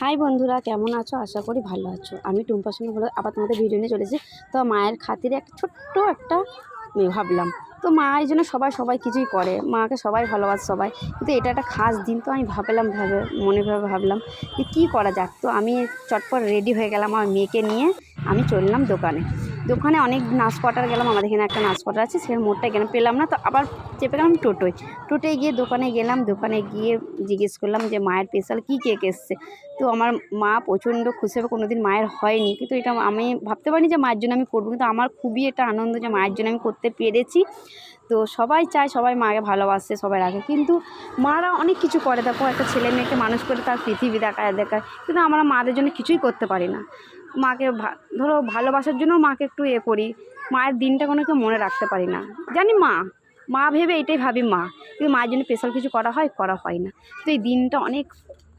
High বন্ধুরা, কেমন আছো? আশা করি ভালো আছো। আমি টুম্পা সোনা বলে আবার তোমাদের ভিডিও নিয়ে চলেছি। তো মায়ের খাতিরে একটা ছোট্ট একটা ভাবলাম, তো মায়ের জন্য সবাই কিছুই করে, মাকে সবাই ভালোবাসে সবাই, কিন্তু এটা একটা খাস দিন। তো আমি মনে ভাবলাম যে কী করা যাক। তো আমি চটপট রেডি হয়ে গেলাম, আমার মেয়েকে নিয়ে আমি চললাম দোকানে অনেক নাচপটার গেলাম। আমাদের এখানে একটা নাচপটা আছে, সেখানে মোড়টায় গেলাম, পেলাম না, তো আবার চেপে গেলাম টোটোয় গিয়ে দোকানে গিয়ে জিজ্ঞেস করলাম যে মায়ের স্পেশাল কী কেক এসছে। তো আমার মা প্রচণ্ড খুশি হবে, কোনো দিন মায়ের হয়নি, কিন্তু এটা আমি ভাবতে পারিনি যে মায়ের জন্য আমি করবো, কিন্তু আমার খুবই এটা আনন্দ যে মায়ের জন্য আমি করতে পেরেছি। তো সবাই চায় সবাই মাকে ভালোবাসে, সবাই রাখে, কিন্তু মারা অনেক কিছু করে। দেখো, একটা ছেলে মেয়েকে মানুষ করে তার পৃথিবী দেখায়, কিন্তু আমরা মাদের জন্য কিছুই করতে পারি না। মাকে ধরো ভালোবাসার জন্য মাকে একটু করি, মায়ের দিনটা কোনো কেউ মনে রাখতে পারি না। জানি মা ভেবে এটাই ভাবি মা, কিন্তু মায়ের জন্য স্পেশাল কিছু করা হয় না। তো এই দিনটা অনেক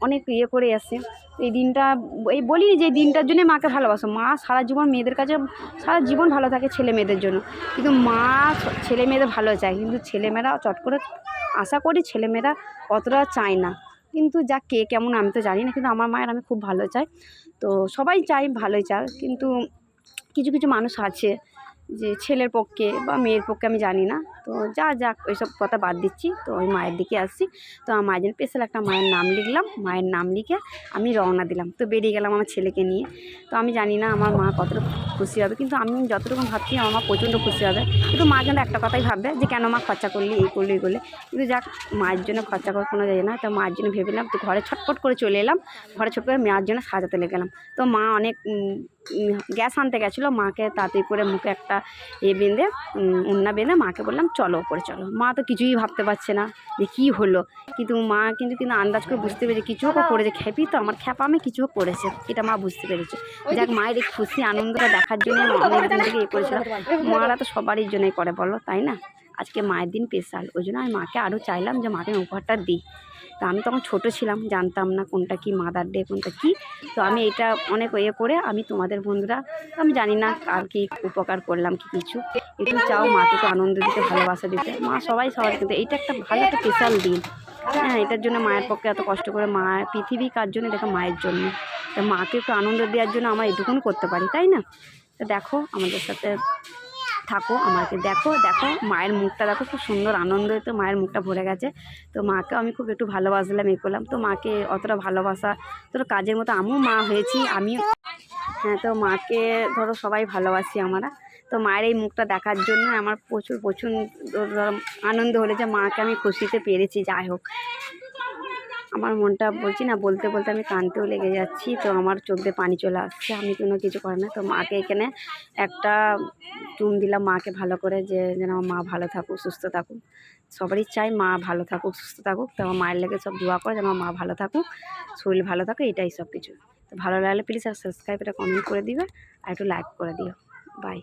অনেক করে আসে। এই দিনটা বলি যে এই দিনটার জন্যে মাকে ভালোবাসো। মা সারা জীবন মেয়েদের কাছে সারা জীবন ভালো থাকে ছেলে মেয়েদের জন্য, কিন্তু মা ছেলে মেয়েদের ভালো চায়, কিন্তু ছেলেমেয়েরা চট করে আশা করি ছেলেমেয়েরা অতটা চায় না। কিন্তু যা কে কেমন আমি তো জানি না, কিন্তু আমার মায়ের আমি খুব ভালো চাই। তো সবাই চাই ভালোই চায়, কিন্তু কিছু কিছু মানুষ আছে যে ছেলের পক্ষে বা মেয়ের পক্ষে আমি জানি না। তো যাক ওইসব কথা বাদ দিচ্ছি, তো ওই মায়ের দিকে আসছি। তো আমার মায়ের জন্য স্পেশাল একটা মায়ের নাম লিখলাম, মায়ের নাম লিখে আমি রওনা দিলাম, তো বেরিয়ে গেলাম আমার ছেলেকে নিয়ে। তো আমি জানি না আমার মা কতটা খুশি হবে, কিন্তু আমি যতটুকু ভাবছি আমার মা প্রচণ্ড খুশি হবে। কিন্তু মা কিন্তু একটা কথাই ভাববে যে কেন মা খরচা করলি, এই করলে। কিন্তু যাক, মায়ের জন্য খরচা করে কোনো যায় না। তো মায়ের জন্য ভেবেলাম, তো ঘরে ছটফট করে চলে এলাম, ঘরে ছট করে মায়ের জন্য সাজাতে লেগেলাম। তো মা অনেক গ্যাস আনতে গেছিলো, মাকে তাড়াতাড়ি করে মুখে একটা বেঁধে ওড়না বেঁধে মাকে বললাম চলো ওপরে চলো। মা তো কিছুই ভাবতে পারছে না যে কী হলো, কিন্তু মা কিন্তু আন্দাজ করে বুঝতে পেরেছে কিছু হোক করেছে। খেপি তো আমার খ্যাপামে কিছু হোক করেছে, এটা মা বুঝতে পেরেছে। যাক, মায়ের এই খুশি আনন্দটা দেখার জন্য অনেকদিন থেকে করেছিলাম। মারা তো সবারই জন্যই করে বলো, তাই না? আজকে মায়ের দিন স্পেশাল, ওই জন্য আমি মাকে আরও চাইলাম যে মাকে উপহারটা দিই। তো আমি তখন ছোটো ছিলাম, জানতাম না কোনটা কি মাদার ডে কোনটা কি। তো আমি এটা অনেক করে আমি তোমাদের বন্ধুরা, আমি জানি না আর কি উপকার করলাম কি কিছু, একটু চাও মাকে তো আনন্দ দিতে, ভালোবাসা দিতে। মা সবাই কিন্তু এইটা একটা ভালো একটা স্পেশাল দিন। হ্যাঁ, এটার জন্য মায়ের পক্ষে এত কষ্ট করে, মায়ের পৃথিবী কার জন্য? দেখো, মায়ের জন্য। তা মাকে একটু আনন্দ দেওয়ার জন্য আমার এটুকুন করতে পারি, তাই না? তো দেখো, আমাদের সাথে থাকো, আমাকে দেখো মায়ের মুখটা দেখো, খুব সুন্দর আনন্দ, তো মায়ের মুখটা ভরে গেছে। তো মাকে আমি খুব একটু ভালোবাসলাম, করলাম। তো মাকে অতটা ভালোবাসা, তোর কাজের মতো আমিও মা হয়েছি, আমিও। হ্যাঁ, তো মাকে ধরো সবাই ভালোবাসি আমরা। তো মায়ের এই মুখটা দেখার জন্য আমার প্রচুর আনন্দ হলো যে মাকে আমি খুশিতে পেরেছি। যাই হোক, আমার মনটা বলছি না, বলতে আমি কাঁদতেও লেগে যাচ্ছি। তো আমার চোখ দিয়ে পানি চলে আসছে, আমি কোনো কিছু করে না। তো মাকে এখানে একটা চুম দিলাম মাকে ভালো করে, যে যেন আমার মা ভালো থাকুক, সুস্থ থাকুক। সবারই চাই মা ভালো থাকুক, সুস্থ থাকুক। তো আমার মায়ের লেগে সব দোয়া করে যেন আমার মা ভালো থাকুক, শরীর ভালো থাকুক, এটাই সব কিছু। তো ভালো লাগলে প্লিজ আর সাবস্ক্রাইব, এটা কমেন্ট করে দিবে, আর একটু লাইক করে দিও। বাই।